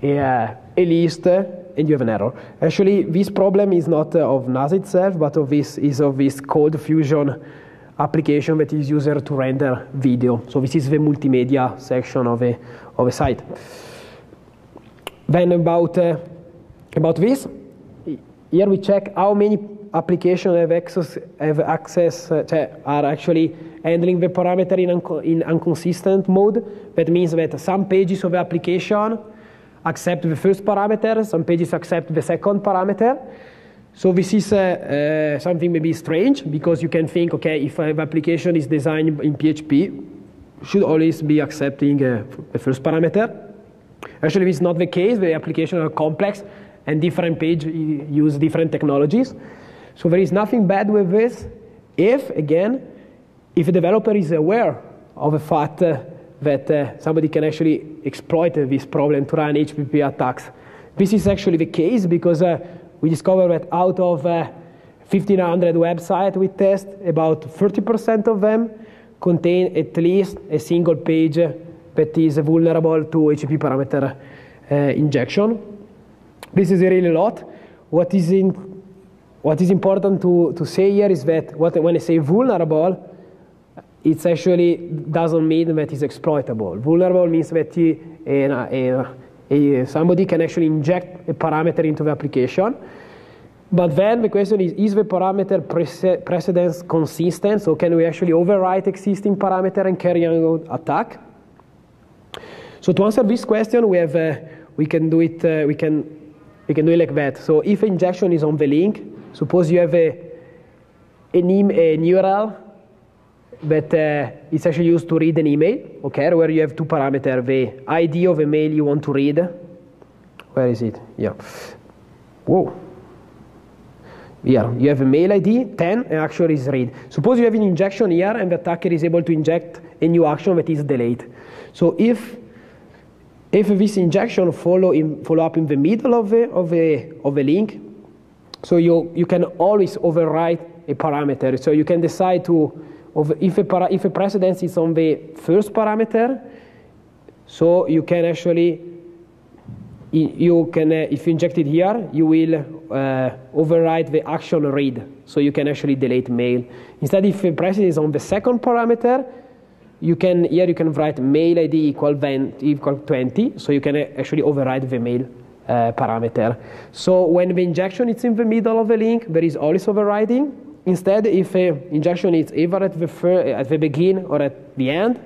a list and you have an error. Actually, this problem is not of NASA itself, but of this Code Fusion application that is used to render video. So this is the multimedia section of a site. Then about this, here we check how many applications have access are actually handling the parameter in inconsistent mode. That means that some pages of the application accept the first parameter, some pages accept the second parameter. So this is something maybe strange, because you can think, okay, if the application is designed in PHP, should always be accepting the first parameter. Actually, this is not the case. The applications are complex, and different pages use different technologies. So there is nothing bad with this if a developer is aware of the fact that somebody can actually exploit this problem to run HPP attacks. This is actually the case because we discovered that out of 1,500 websites we test, about 30% of them contain at least a single page that is vulnerable to HPP parameter injection. This is really a lot. What is important to say here is that when I say vulnerable, it actually doesn't mean that it's exploitable. Vulnerable means that somebody can actually inject a parameter into the application. But then the question is the parameter precedence consistent? So can we actually overwrite existing parameter and carry out attack? So to answer this question, we can do it like that. So if injection is on the link, suppose you have an URL that is actually used to read an email, okay, where you have two parameters, the ID of the mail you want to read. Where is it? Yeah. Whoa. Yeah, you have a mail ID, 10, and action is read. Suppose you have an injection here, and the attacker is able to inject a new action that is delayed. So if this injection follow up in the middle of the link, so you can always overwrite a parameter. So you can decide to, if a precedence is on the first parameter, so you can actually, if you inject it here, you will override the action read. So you can actually delete mail. Instead, if a precedence is on the second parameter, you can write mail ID equal 20, so you can actually override the mail parameter. So when the injection is in the middle of the link, there is always overriding. Instead, if an injection is either at the beginning or at the end,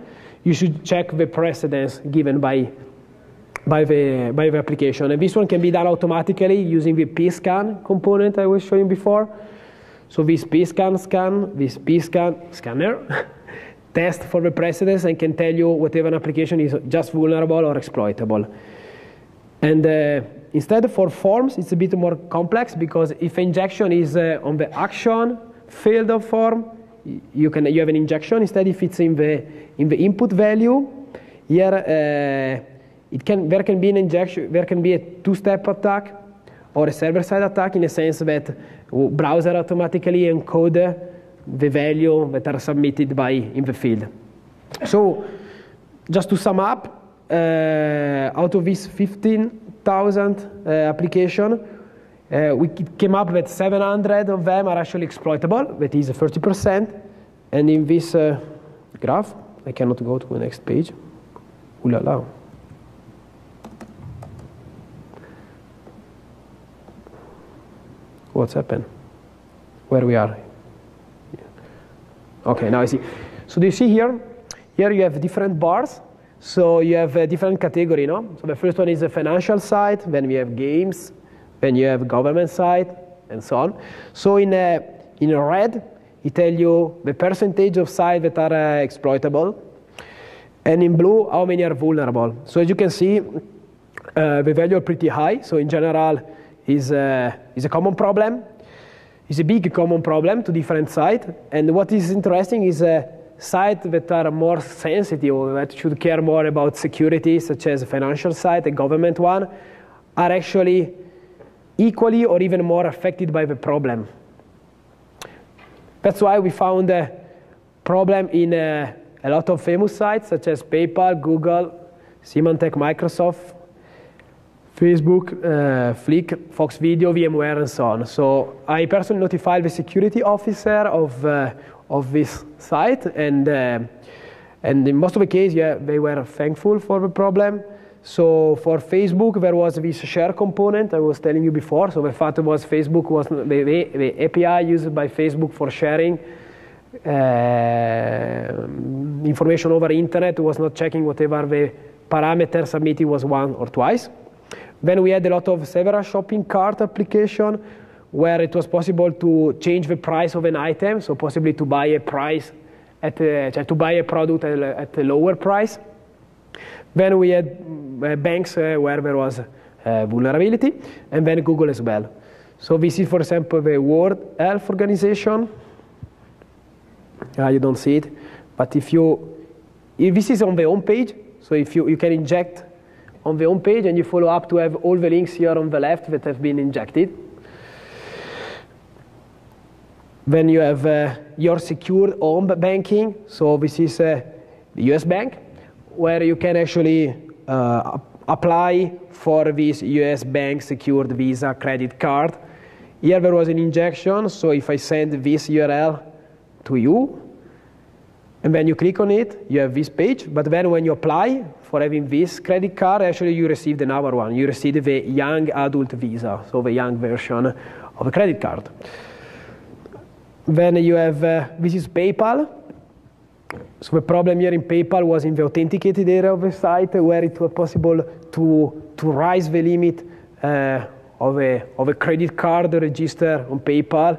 you should check the precedence given by the application. And this one can be done automatically using the pscan component I was showing before. So this pscan scanner test for the precedence and can tell you whatever an application is just vulnerable or exploitable. And instead for forms, it's a bit more complex, because if injection is on the action field of form, you have an injection. Instead, if it's in the input value, here there can be an injection. There can be a two-step attack or a server-side attack, in a sense that browser automatically encode the value that are submitted in the field. So just to sum up, out of these 15,000 applications, we came up with 700 of them are actually exploitable. That is 30%. And in this graph, I cannot go to the next page. Ooh la la. What's happened? Where we are? Okay, now I see. So do you see here? Here you have different bars. So you have a different category, no? So the first one is the financial side, then we have games, then you have government side, and so on. So in red, it tells you the percentage of sites that are exploitable, and in blue, how many are vulnerable. So as you can see, the value are pretty high. So in general, is a common problem. It's a big common problem to different sites. And what is interesting is sites that are more sensitive, or that should care more about security, such as a financial site, a government one, are actually equally or even more affected by the problem. That's why we found a problem in a lot of famous sites, such as PayPal, Google, Symantec, Microsoft, Facebook, Flick, Fox Video, VMware, and so on. So I personally notified the security officer of this site, and in most of the cases, yeah, they were thankful for the problem. So for Facebook, there was this share component I was telling you before. So the fact was Facebook was the API used by Facebook for sharing information over internet was not checking whatever the parameter submitted was once or twice. Then we had a lot of several shopping cart application where it was possible to change the price of an item, so possibly to buy a price to buy a product at a lower price. Then we had banks where there was vulnerability, and then Google as well. So this is, for example, the World Health Organization. You don't see it, but if this is on the home page, so if you can inject on the home page and you follow up to have all the links here on the left that have been injected. Then you have your secured home banking. So this is the US bank, where you can actually apply for this US bank secured Visa credit card. Here there was an injection, so if I send this URL to you, and then you click on it, you have this page. But then when you apply for having this credit card, actually you received another one. You received the young adult Visa, so the young version of a credit card. Then you have, this is PayPal. So the problem here in PayPal was in the authenticated area of the site, where it was possible to raise the limit of a credit card register on PayPal.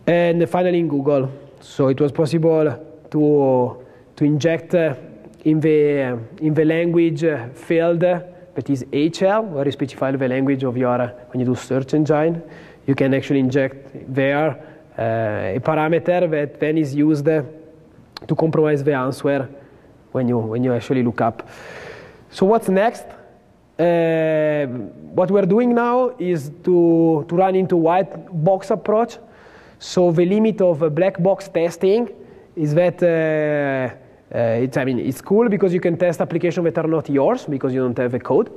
And finally in Google. So it was possible to inject in the language field that is HL, where you specify the language of your, when you do search engine, you can actually inject there a parameter that then is used to compromise the answer when you actually look up. So what's next? What we're doing now is to run into white box approach. So the limit of black box testing is that it's cool because you can test applications that are not yours because you don't have the code,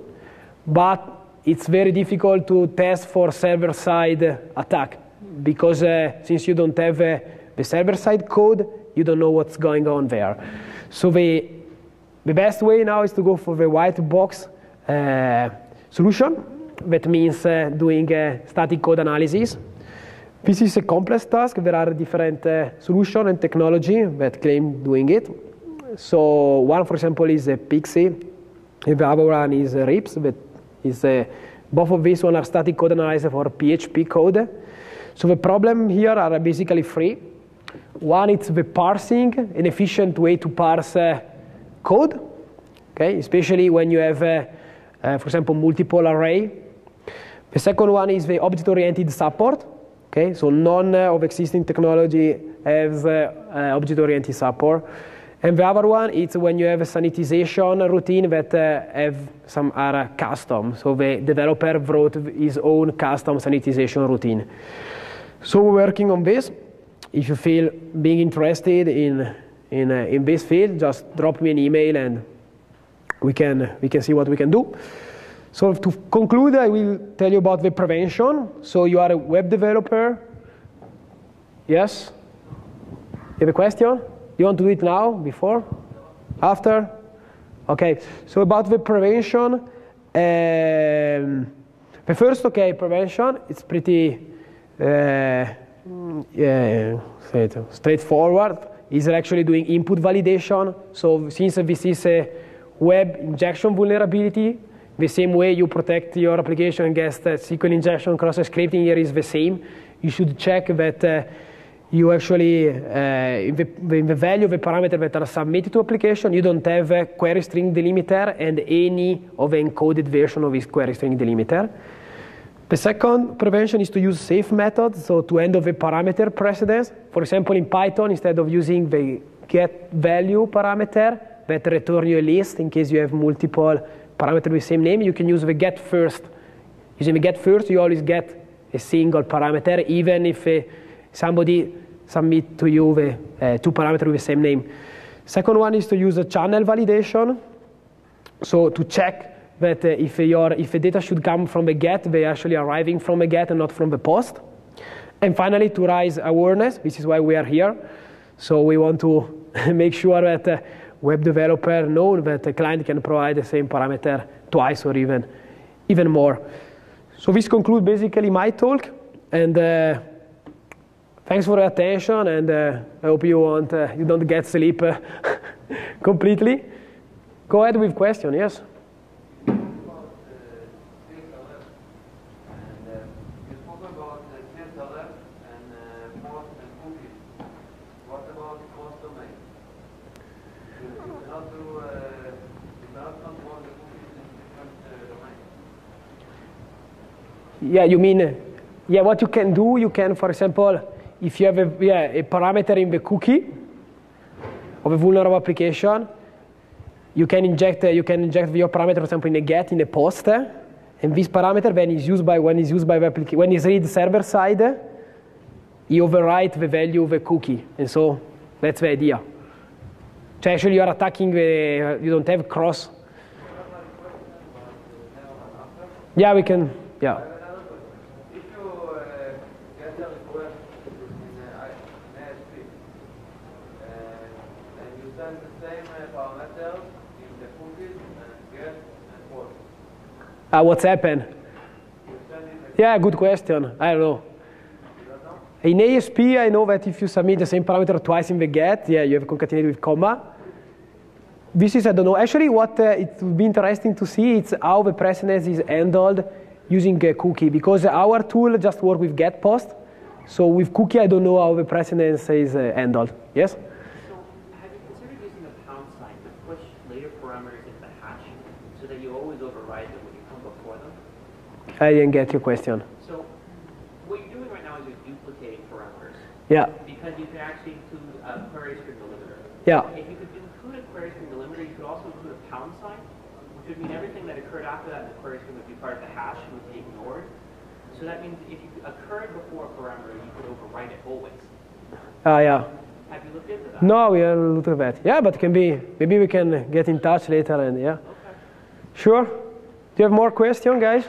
but it's very difficult to test for server-side attack because since you don't have the server-side code, you don't know what's going on there. So the best way now is to go for the white box solution. That means doing static code analysis. This is a complex task. There are different solutions and technology that claim doing it. So one, for example, is a Pixie. The other one is RIPS. That is both of these one are static code analyzer for PHP code. So the problem here are basically three. One, it's the parsing, an efficient way to parse code, okay, especially when you have, for example, multiple array. The second one is the object-oriented support. Okay, so none of existing technology has object-oriented support. And the other one is when you have a sanitization routine that have some are custom. So the developer wrote his own custom sanitization routine. So we're working on this. If you feel being interested in this field, just drop me an email and we can see what we can do. So to conclude, I will tell you about the prevention. So you are a web developer. Yes? You have a question? You want to do it now, before, after? Okay, so about the prevention. The first, prevention, it's pretty straightforward. Is actually doing input validation. So since this is a web injection vulnerability, the same way you protect your application against SQL injection, cross-scripting here is the same. You should check that you actually, in the value of the parameter that are submitted to application, you don't have a query string delimiter and any of the encoded version of this query string delimiter. The second prevention is to use safe methods, so to handle the parameter precedence. For example, in Python, instead of using the get value parameter that return you a list in case you have multiple parameters with the same name, you can use the get first. Using the get first, you always get a single parameter, even if somebody submit to you the two parameters with the same name. Second one is to use a channel validation. So to check that if the data should come from the get, they're actually arriving from a get and not from the post. And finally, to raise awareness. This is why we are here. So we want to make sure that web developer know that a client can provide the same parameter twice or even more. So this concludes basically my talk, and thanks for your attention, and I hope you don't get sleep completely. Go ahead with question, yes? Yeah, you mean, yeah, what you can do, you can, for example, if you have a parameter in the cookie of a vulnerable application, you can inject your parameter, for example, in a get, in a post, and this parameter then is used by, when it's read server side, you overwrite the value of the cookie, and so that's the idea. So actually, you are attacking you don't have cross. Yeah, we can, yeah. What's happened? Yeah, good question. I don't know. In ASP, I know that if you submit the same parameter twice in the get, yeah, you have concatenated with comma. This is, I don't know. Actually, what it would be interesting to see is how the precedence is handled using a cookie, because our tool just works with get post. So with cookie, I don't know how the precedence is handled. Yes? So have you considered using a pound sign to push later parameters into the hash so that you always override them when you come before them? I didn't get your question. So what you're doing right now is you're duplicating parameters. Yeah. Because you can actually include a query string delimiter. Yeah. If you could include a query string delimiter, you could also include a pound sign, which would mean everything that occurred after that in the query string would be part of the hash and would be ignored. So that means if you occurred before a parameter, you could overwrite it always. Yeah. Have you looked into that? No, we haven't looked at that. Yeah, but can be. Maybe we can get in touch later and yeah. Okay. Sure. Do you have more questions, guys?